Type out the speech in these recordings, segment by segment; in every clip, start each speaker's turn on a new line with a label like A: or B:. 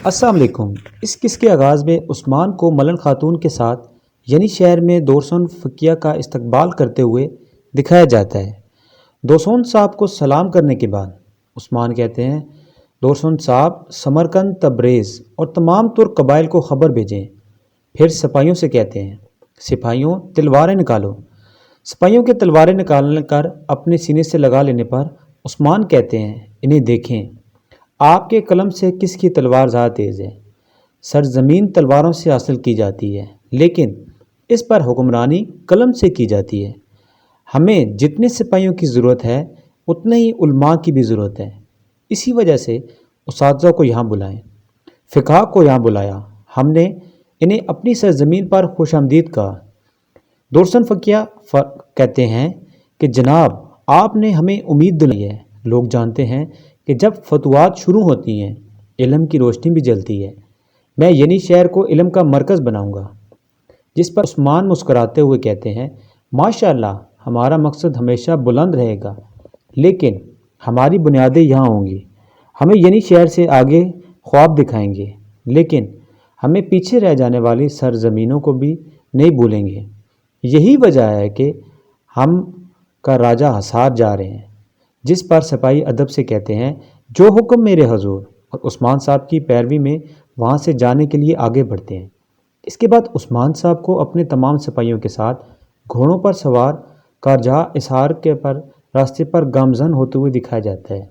A: السلام علیکم۔ اس قصے کے آغاز میں عثمان کو ملن خاتون کے ساتھ یعنی شہر میں دورسن فقیہ کا استقبال کرتے ہوئے دکھایا جاتا ہے۔ دورسن صاحب کو سلام کرنے کے بعد عثمان کہتے ہیں، دورسن صاحب سمرقند، تبریز اور تمام ترک قبائل کو خبر بھیجیں۔ پھر سپاہیوں سے کہتے ہیں، سپاہیوں تلواریں نکالو۔ سپاہیوں کے تلواریں نکال کر اپنے سینے سے لگا لینے پر عثمان کہتے ہیں، انہیں دیکھیں، آپ کے قلم سے کس کی تلوار زیادہ تیز ہے؟ سرزمین تلواروں سے حاصل کی جاتی ہے، لیکن اس پر حکمرانی قلم سے کی جاتی ہے۔ ہمیں جتنے سپاہیوں کی ضرورت ہے اتنے ہی علماء کی بھی ضرورت ہے۔ اسی وجہ سے اساتذہ کو یہاں بلائیں، فقہ کو یہاں بلایا۔ ہم نے انہیں اپنی سرزمین پر خوش آمدید کہا۔ دورسن فقیہ کہتے ہیں کہ جناب، آپ نے ہمیں امید دلائی ہے۔ لوگ جانتے ہیں کہ جب فتوحات شروع ہوتی ہیں علم کی روشنی بھی جلتی ہے۔ میں یعنی شہر کو علم کا مرکز بناؤں گا۔ جس پر عثمان مسکراتے ہوئے کہتے ہیں، ماشاءاللہ، ہمارا مقصد ہمیشہ بلند رہے گا، لیکن ہماری بنیادیں یہاں ہوں گی۔ ہمیں یعنی شہر سے آگے خواب دکھائیں گے، لیکن ہمیں پیچھے رہ جانے والی سرزمینوں کو بھی نہیں بھولیں گے۔ یہی وجہ ہے کہ ہم کا راجہ حصار جا رہے ہیں۔ جس پر سپاہی ادب سے کہتے ہیں، جو حکم میرے حضور، اور عثمان صاحب کی پیروی میں وہاں سے جانے کے لیے آگے بڑھتے ہیں۔ اس کے بعد عثمان صاحب کو اپنے تمام سپاہیوں کے ساتھ گھوڑوں پر سوار کارجہاں اسحار کے راستے پر گامزن ہوتے ہوئے دکھایا جاتا ہے۔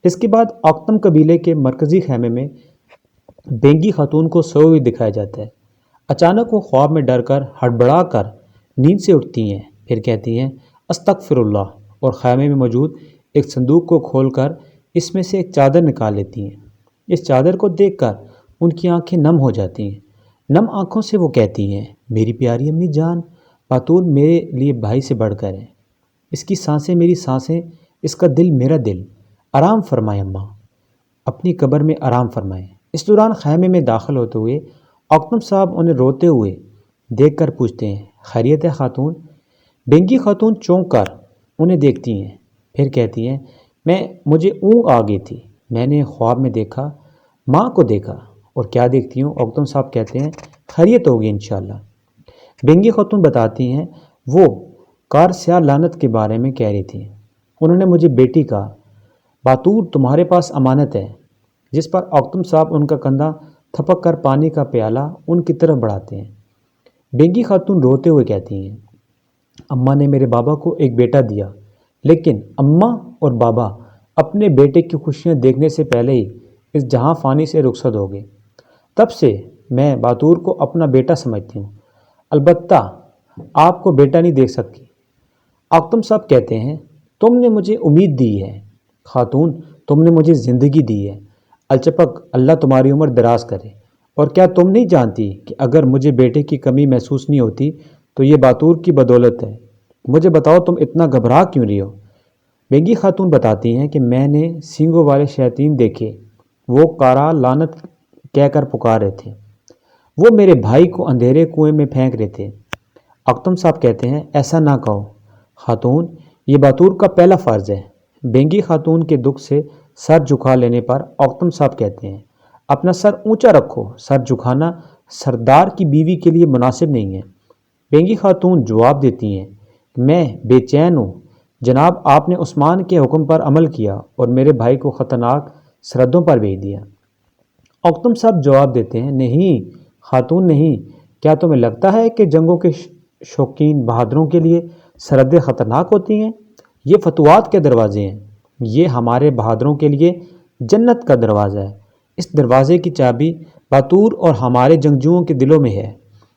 A: اس کے بعد اوکتم قبیلے کے مرکزی خیمے میں بینگی خاتون کو سوئے ہوئے دکھایا جاتا ہے۔ اچانک وہ خواب میں ڈر کر ہڑبڑا کر نیند سے اٹھتی ہیں، پھر کہتی ہیں، استغفر اللہ، اور خیمے میں موجود ایک صندوق کو کھول کر اس میں سے ایک چادر نکال لیتی ہیں۔ اس چادر کو دیکھ کر ان کی آنکھیں نم ہو جاتی ہیں۔ نم آنکھوں سے وہ کہتی ہیں، میری پیاری امی جان، باتول میرے لیے بھائی سے بڑھ کر ہے۔ اس کی سانسیں میری سانسیں، اس کا دل میرا دل۔ آرام فرمائیں اماں، اپنی قبر میں آرام فرمائیں۔ اس دوران خیمے میں داخل ہوتے ہوئے اوکتم صاحب انہیں روتے ہوئے دیکھ کر پوچھتے ہیں، خیریت ہے خاتون؟ بینگی خاتون چونک کر انہیں دیکھتی ہیں، پھر کہتی ہیں، مجھے اونگ آ گئی تھی، میں نے خواب میں دیکھا، ماں کو دیکھا۔ اور کیا دیکھتی ہوں؟ اوکتم صاحب کہتے ہیں، خیریت ہوگی انشاءاللہ۔ بینگی خاتون بتاتی ہیں، وہ کار سیاہ لعنت کے بارے میں کہہ رہی تھی، انہوں نے مجھے بیٹی کہا، باتور تمہارے پاس امانت ہے۔ جس پر اوکتم صاحب ان کا کندھا تھپک کر پانی کا پیالہ ان کی طرف بڑھاتے ہیں۔ بینگی خاتون روتے ہوئے کہتی ہیں، اماں نے میرے بابا کو ایک بیٹا دیا، لیکن اماں اور بابا اپنے بیٹے کی خوشیاں دیکھنے سے پہلے ہی اس جہاں فانی سے رخصت ہو گئے۔ تب سے میں باتور کو اپنا بیٹا سمجھتی ہوں، البتہ آپ کو بیٹا نہیں دیکھ سکتی۔ اوکتم صاحب کہتے ہیں، تم نے مجھے امید دی ہے خاتون، تم نے مجھے زندگی دی ہے۔ الچپک، اللہ تمہاری عمر دراز کرے۔ اور کیا تم نہیں جانتی کہ اگر مجھے بیٹے کی کمی محسوس نہیں ہوتی تو یہ باتور کی بدولت ہے؟ مجھے بتاؤ تم اتنا گھبرا کیوں رہی ہو؟ بینگی خاتون بتاتی ہیں کہ میں نے سینگوں والے شیاطین دیکھے، وہ کارا لعنت کہہ کر پکار رہے تھے، وہ میرے بھائی کو اندھیرے کنویں میں پھینک رہے تھے۔ اوکتم صاحب کہتے ہیں، ایسا نہ کہو خاتون، یہ باتور کا پہلا فرض ہے۔ بینگی خاتون کے دکھ سے سر جھکا لینے پر اوکتم صاحب کہتے ہیں، اپنا سر اونچا رکھو، سر جھکانا سردار کی بیوی کے لیے مناسب نہیں ہے۔ بینگی خاتون جواب دیتی ہیں، میں بے چین ہوں جناب، آپ نے عثمان کے حکم پر عمل کیا اور میرے بھائی کو خطرناک سرحدوں پر بھیج دیا۔ اوکتم صاحب جواب دیتے ہیں، نہیں خاتون نہیں، کیا تمہیں لگتا ہے کہ جنگوں کے شوقین بہادروں کے لیے سرحدیں خطرناک ہوتی ہیں؟ یہ فتوحات کے دروازے ہیں، یہ ہمارے بہادروں کے لیے جنت کا دروازہ ہے۔ اس دروازے کی چابی باتور اور ہمارے جنگجوؤں کے دلوں میں ہے۔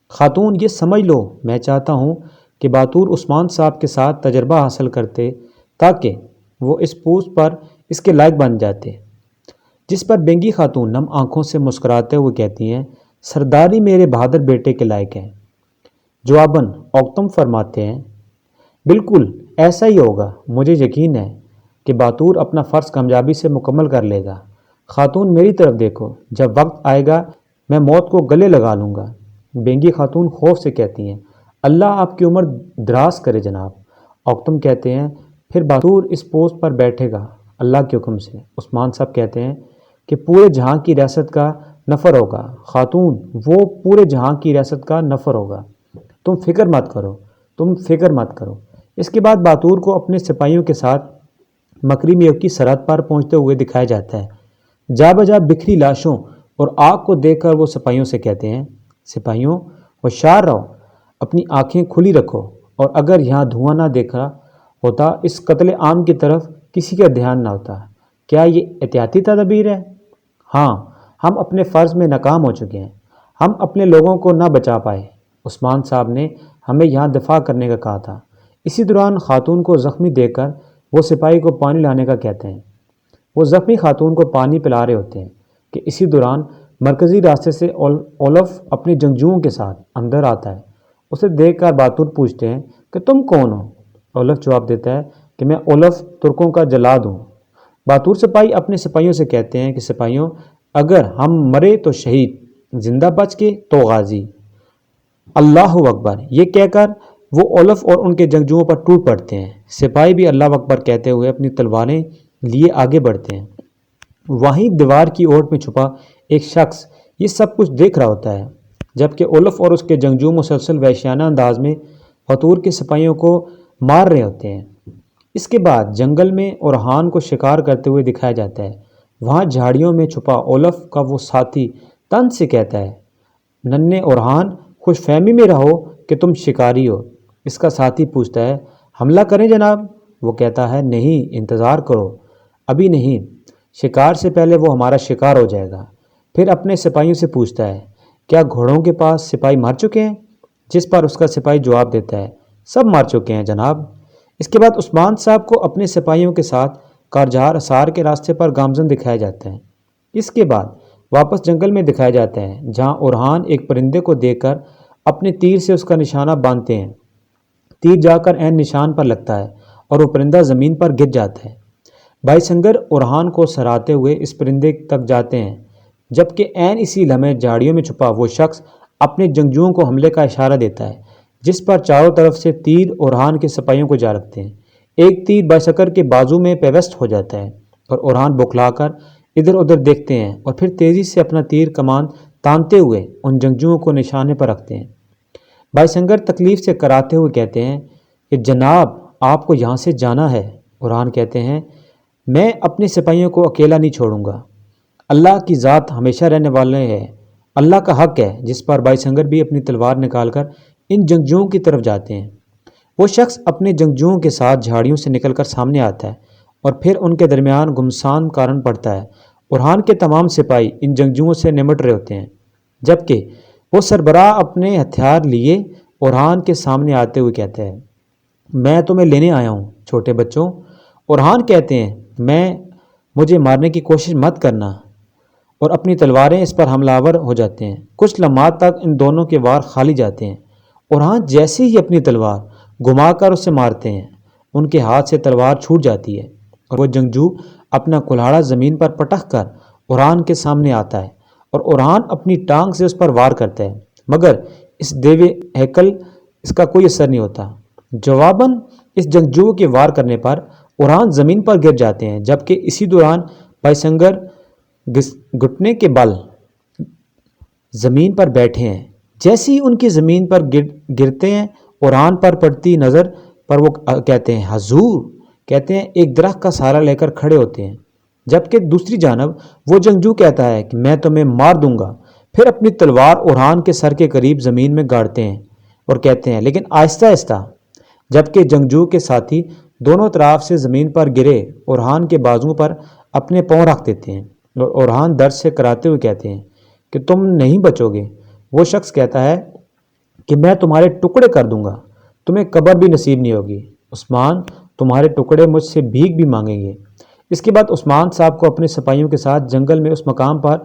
A: خاتون یہ سمجھ لو، میں چاہتا ہوں کہ باتور عثمان صاحب کے ساتھ تجربہ حاصل کرتے تاکہ وہ اس پوسٹ پر اس کے لائق بن جاتے۔ جس پر بینگی خاتون نم آنکھوں سے مسکراتے ہوئے کہتی ہیں، سرداری میرے بہادر بیٹے کے لائق ہے۔ جواباً اوکتم فرماتے ہیں، بالکل ایسا ہی ہوگا، مجھے یقین ہے کہ باتور اپنا فرض کامیابی سے مکمل کر لے گا۔ خاتون میری طرف دیکھو، جب وقت آئے گا میں موت کو گلے لگا لوں گا۔ بینگی خاتون خوف سے کہتی ہیں، اللہ آپ کی عمر دراز کرے جناب۔ اوکتم کہتے ہیں، پھر باتور اس پوسٹ پر بیٹھے گا اللہ کے حکم سے۔ عثمان صاحب کہتے ہیں کہ پورے جہاں کی ریاست کا نفر ہوگا، خاتون وہ پورے جہاں کی ریاست کا نفر ہوگا، تم فکر مت کرو، تم فکر مت کرو۔ اس کے بعد باتور کو اپنے سپاہیوں کے ساتھ مکری میو کی سرحد پر پہنچتے ہوئے دکھایا جاتا ہے۔ جا بجا بکھری لاشوں اور آگ کو دیکھ کر وہ سپاہیوں سے کہتے ہیں، سپاہیوں ہوشیار رہو، اپنی آنکھیں کھلی رکھو، اور اگر یہاں دھواں نہ دیکھا ہوتا اس قتل عام کی طرف کسی کا دھیان نہ ہوتا۔ کیا یہ احتیاطی تدابیر ہے؟ ہاں، ہم اپنے فرض میں ناکام ہو چکے ہیں، ہم اپنے لوگوں کو نہ بچا پائے۔ عثمان صاحب نے ہمیں یہاں دفاع کرنے کا کہا تھا۔ اسی دوران خاتون کو زخمی دیکھ کر وہ سپاہی کو پانی لانے کا کہتے ہیں۔ وہ زخمی خاتون کو پانی پلا رہے ہوتے ہیں کہ اسی دوران مرکزی راستے سے اولف اپنے جنگجوؤں کے ساتھ اندر آتا ہے۔ اسے دیکھ کر باتور پوچھتے ہیں کہ تم کون ہو؟ اولف جواب دیتا ہے کہ میں اولف ترکوں کا جلاد ہوں۔ باتور سپاہی اپنے سپاہیوں سے کہتے ہیں کہ سپاہیوں، اگر ہم مرے تو شہید، زندہ بچ کے تو غازی۔ اللہ اکبر یہ کہہ کر وہ اولف اور ان کے جنگجوؤں پر ٹوٹ پڑتے ہیں۔ سپاہی بھی اللہ اکبر کہتے ہوئے اپنی تلواریں لیے آگے بڑھتے ہیں۔ وہیں دیوار کی اوٹ میں چھپا ایک شخص یہ سب کچھ دیکھ رہا ہوتا ہے، جبکہ اولف اور اس کے جنگجو مسلسل وحشیانہ انداز میں باتور کے سپاہیوں کو مار رہے ہوتے ہیں۔ اس کے بعد جنگل میں اورحان کو شکار کرتے ہوئے دکھایا جاتا ہے۔ وہاں جھاڑیوں میں چھپا اولف کا وہ ساتھی تن سے کہتا ہے، ننھے اورحان، خوش فہمی میں رہو کہ تم شکاری ہو۔ اس کا ساتھی پوچھتا ہے، حملہ کریں جناب؟ وہ کہتا ہے، نہیں، انتظار کرو، ابھی نہیں، شکار سے پہلے وہ ہمارا شکار ہو جائے گا۔ پھر اپنے سپاہیوں سے پوچھتا ہے، کیا گھوڑوں کے پاس سپاہی مر چکے ہیں؟ جس پر اس کا سپاہی جواب دیتا ہے، سب مر چکے ہیں جناب۔ اس کے بعد عثمان صاحب کو اپنے سپاہیوں کے ساتھ کارجہار اسار کے راستے پر گامزن دکھایا جاتا ہے۔ اس کے بعد واپس جنگل میں دکھایا جاتا ہے، جہاں اورحان ایک پرندے کو دیکھ کر اپنے تیر سے اس کا نشانہ باندھتے ہیں۔ تیر جا کر عین نشان پر لگتا ہے اور وہ پرندہ زمین پر گر جاتا ہے۔ بھائی سنگر اورحان کو سراہتے ہوئے اس پرندے تک جاتے ہیں، جبکہ عین اسی لمحے جھاڑیوں میں چھپا وہ شخص اپنے جنگجوؤں کو حملے کا اشارہ دیتا ہے، جس پر چاروں طرف سے تیر اورحان کے سپاہیوں کو جا لگتے ہیں۔ ایک تیر بھائی سنگر کے بازو میں پیوست ہو جاتا ہے اور اورحان بوکھلا کر ادھر ادھر دیکھتے ہیں اور پھر تیزی سے اپنا تیر کمان تانتے ہوئے ان جنگجوؤں کو نشانے پر رکھتے ہیں۔ بھائی سنگر تکلیف سے کراتے ہوئے کہتے ہیں کہ جناب، آپ کو یہاں سے جانا ہے۔ اورحان کہتے ہیں، میں اپنے سپاہیوں کو اکیلا نہیں چھوڑوں گا، اللہ کی ذات ہمیشہ رہنے والے ہے، اللہ کا حق ہے، جس پر بھائی سنگر بھی اپنی تلوار نکال کر ان جنگجوؤں کی طرف جاتے ہیں۔ وہ شخص اپنے جنگجوؤں کے ساتھ جھاڑیوں سے نکل کر سامنے آتا ہے اور پھر ان کے درمیان گمسان کارن پڑتا ہے۔ اورحان کے تمام سپاہی ان جنگجوؤں سے نمٹ رہے ہوتے ہیں، جبکہ وہ سربراہ اپنے ہتھیار لیے اورحان کے سامنے آتے ہوئے کہتے ہیں، میں تمہیں لینے آیا ہوں چھوٹے بچوں۔ اورحان کہتے ہیں، مجھے مارنے کی کوشش مت کرنا، اور اپنی تلواریں اس پر حملہ آور ہو جاتے ہیں۔ کچھ لمحات تک ان دونوں کے وار خالی جاتے ہیں۔ اورحان جیسے ہی اپنی تلوار گھما کر اسے مارتے ہیں، ان کے ہاتھ سے تلوار چھوٹ جاتی ہے اور وہ جنگجو اپنا کلہاڑا زمین پر پٹک کر اورحان کے سامنے آتا ہے اور اورحان اپنی ٹانگ سے اس پر وار کرتا ہے، مگر اس دیوے ہیکل اس کا کوئی اثر نہیں ہوتا۔ جواباً اس جنگجو کے وار کرنے پر اورحان زمین پر گر جاتے ہیں، جبکہ اسی دوران بھائی سنگر گھٹنے کے بل زمین پر بیٹھے ہیں۔ جیسے ہی ان کی زمین پر گرتے ہیں، اورحان پر پڑتی نظر پر وہ کہتے ہیں، حضور، کہتے ہیں ایک درخت کا سہارا لے کر کھڑے ہوتے ہیں، جبکہ دوسری جانب وہ جنگجو کہتا ہے کہ میں تمہیں مار دوں گا۔ پھر اپنی تلوار اورحان کے سر کے قریب زمین میں گاڑتے ہیں اور کہتے ہیں، لیکن آہستہ آہستہ، جبکہ جنگجو کے ساتھی دونوں طرف سے زمین پر گرے اورحان کے بازوؤں پر اپنے پاؤں رکھ دیتے ہیں اور اورحان درد سے کراتے ہوئے کہتے ہیں کہ تم نہیں بچو گے۔ وہ شخص کہتا ہے کہ میں تمہارے ٹکڑے کر دوں گا، تمہیں قبر بھی نصیب نہیں ہوگی۔ عثمان، تمہارے ٹکڑے مجھ سے بھیک بھی مانگیں گے۔ اس کے بعد عثمان صاحب کو اپنے سپاہیوں کے ساتھ جنگل میں اس مقام پر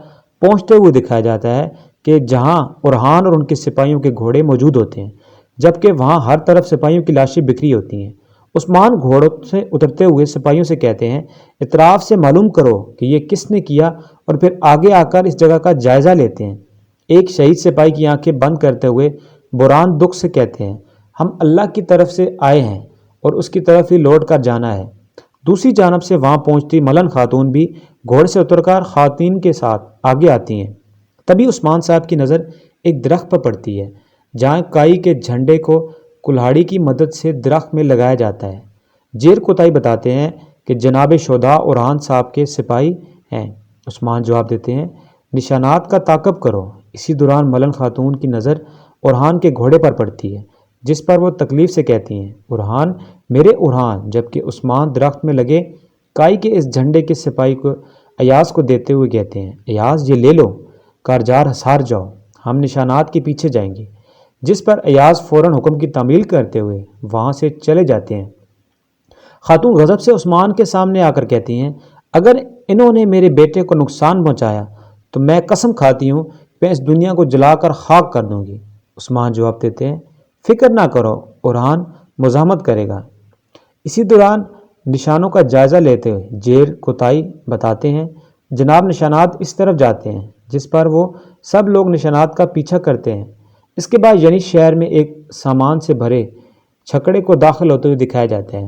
A: پہنچتے ہوئے دکھایا جاتا ہے کہ جہاں اورحان اور ان کے سپاہیوں کے گھوڑے موجود ہوتے ہیں، جبکہ وہاں ہر طرف سپاہیوں کی لاشیں بکھری ہوتی ہیں۔ عثمان گھوڑوں سے اترتے ہوئے سپاہیوں سے کہتے ہیں، اطراف سے معلوم کرو کہ یہ کس نے کیا، اور پھر آگے آ کر اس جگہ کا جائزہ لیتے ہیں۔ ایک شہید سپاہی کی آنکھیں بند کرتے ہوئے بوران دکھ سے کہتے ہیں، ہم اللہ کی طرف سے آئے ہیں اور اس کی طرف ہی لوٹ کر جانا ہے۔ دوسری جانب سے وہاں پہنچتی ملن خاتون بھی گھوڑے سے اتر کر خواتین کے ساتھ آگے آتی ہیں۔ تبھی عثمان صاحب کی نظر ایک درخت پر پڑتی ہے جہاں کائی کے جھنڈے کو کلہاڑی کی مدد سے درخت میں لگایا جاتا ہے۔ جیر کوتائی بتاتے ہیں کہ جناب شہداء اورحان صاحب کے سپاہی ہیں۔ عثمان جواب دیتے ہیں نشانات کا تعاقب کرو۔ اسی دوران ملن خاتون کی نظر اورحان کے گھوڑے پر پڑتی ہے جس پر وہ تکلیف سے کہتی ہیں اورحان میرے اورحان، جبکہ عثمان درخت میں لگے کائی کے اس جھنڈے کے سپاہی کو ایاز کو دیتے ہوئے کہتے ہیں ایاز یہ لے لو، کارجار ہار جاؤ، ہم نشانات کے پیچھے جائیں گے، جس پر ایاز فوراً حکم کی تعمیل کرتے ہوئے وہاں سے چلے جاتے ہیں۔ خاتون غضب سے عثمان کے سامنے آ کر کہتی ہیں اگر انہوں نے میرے بیٹے کو نقصان پہنچایا تو میں قسم کھاتی ہوں میں اس دنیا کو جلا کر خاک کر دوں گی۔ عثمان جواب دیتے ہیں فکر نہ کرو، اورحان مزاحمت کرے گا۔ اسی دوران نشانوں کا جائزہ لیتے ہوئے جیر کوتائی بتاتے ہیں جناب نشانات اس طرف جاتے ہیں، جس پر وہ سب لوگ نشانات کا پیچھا کرتے ہیں۔ اس کے بعد یعنی شہر میں ایک سامان سے بھرے چھکڑے کو داخل ہوتے ہوئے دکھایا جاتا ہے۔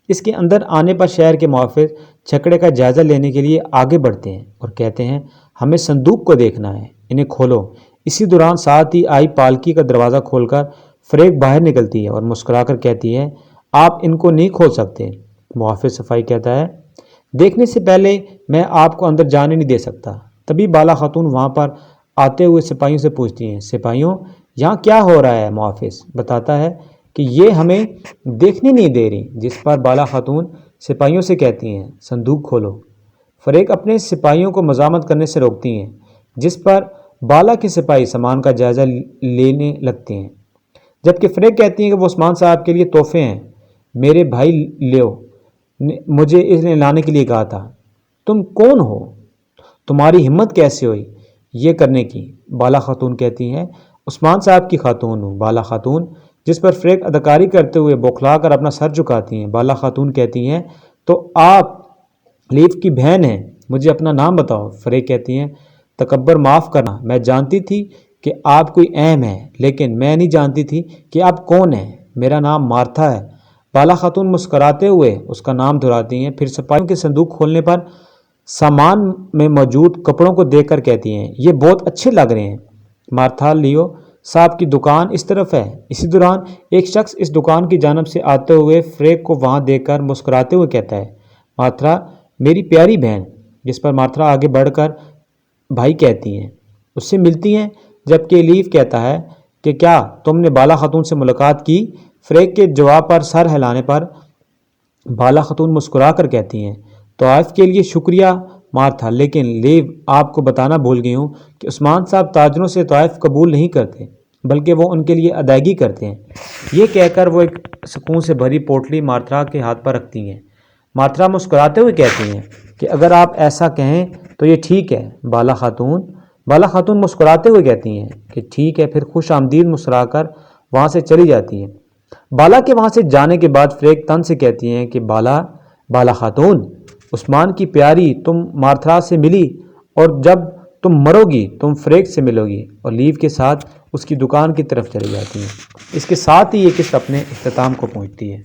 A: اس کے اندر آنے پر شہر کے محافظ چھکڑے کا جائزہ لینے کے لیے آگے بڑھتے ہیں اور کہتے ہیں ہمیں صندوق کو دیکھنا ہے، انہیں کھولو۔ اسی دوران ساتھ ہی آئی پالکی کا دروازہ کھول کر فریق باہر نکلتی ہے اور مسکرا کر کہتی ہے آپ ان کو نہیں کھول سکتے۔ محافظ صفائی کہتا ہے دیکھنے سے پہلے میں آپ کو اندر جانے نہیں دے سکتا۔ تبھی بالا خاتون وہاں پر آتے ہوئے سپاہیوں سے پوچھتی ہیں سپاہیوں یہاں کیا ہو رہا ہے؟ محافظ بتاتا ہے کہ یہ ہمیں دیکھنے نہیں دے رہی، جس پر بالا خاتون سپاہیوں سے کہتی ہیں صندوق کھولو۔ فریق اپنے سپاہیوں کو مزاحمت کرنے سے روکتی ہیں، جس پر بالا کے سپاہی سامان کا جائزہ لینے لگتے ہیں، جبکہ فریق کہتی ہیں کہ وہ عثمان صاحب کے لیے تحفے ہیں، میرے بھائی لیو نے مجھے انہیں لانے کے لیے کہا تھا۔ تم کون ہو؟ تمہاری ہمت کیسے ہوئی یہ کرنے کی؟ بالا خاتون کہتی ہیں عثمان صاحب کی خاتون ہوں۔ بالا خاتون، جس پر فریق اداکاری کرتے ہوئے بوکھلا کر اپنا سر جھکاتی ہیں۔ بالا خاتون کہتی ہیں تو آپ لیف کی بہن ہیں، مجھے اپنا نام بتاؤ۔ فریق کہتی ہیں تکبر معاف کرنا، میں جانتی تھی کہ آپ کوئی اہم ہے، لیکن میں نہیں جانتی تھی کہ آپ کون ہیں۔ میرا نام مارتھا ہے۔ بالا خاتون مسکراتے ہوئے اس کا نام دہراتی ہیں، پھر سپاہیوں کے صندوق کھولنے پر سامان میں موجود کپڑوں کو دیکھ کر کہتی ہیں یہ بہت اچھے لگ رہے ہیں۔ مارتھا لیو صاحب کی دکان اس طرف ہے۔ اسی دوران ایک شخص اس دکان کی جانب سے آتے ہوئے فریق کو وہاں دیکھ کر مسکراتے ہوئے کہتا ہے مارتھا میری پیاری بہن، جس پر مارتھا آگے بڑھ کر بھائی کہتی ہیں، اس سے ملتی ہیں، جبکہ لیف کہتا ہے کہ کیا تم نے بالا خاتون سے ملاقات کی؟ فریق کے جواب پر سر ہلانے پر بالا خاتون مسکرا کر کہتی ہیں طائف کے لیے شکریہ مارتھا، لیکن لیو آپ کو بتانا بھول گئی ہوں کہ عثمان صاحب تاجروں سے طائف قبول نہیں کرتے بلکہ وہ ان کے لیے ادائیگی کرتے ہیں۔ یہ کہہ کر وہ ایک سکون سے بھری پوٹلی مارتھا کے ہاتھ پر رکھتی ہیں۔ مارتھا مسکراتے ہوئے کہتی ہیں کہ اگر آپ ایسا کہیں تو یہ ٹھیک ہے بالا خاتون مسکراتے ہوئے کہتی ہیں کہ ٹھیک ہے، پھر خوش آمدید مسکرا کر وہاں سے چلی جاتی ہیں۔ بالا کے وہاں سے جانے کے بعد فریق تن سے کہتی ہیں کہ بالا خاتون عثمان کی پیاری تم مارتھا سے ملی، اور جب تم مرو گی تم فریق سے ملو گی، اور لیو کے ساتھ اس کی دکان کی طرف چلی جاتی ہیں۔ اس کے ساتھ ہی یہ قسط اپنے اختتام کو پہنچتی ہے۔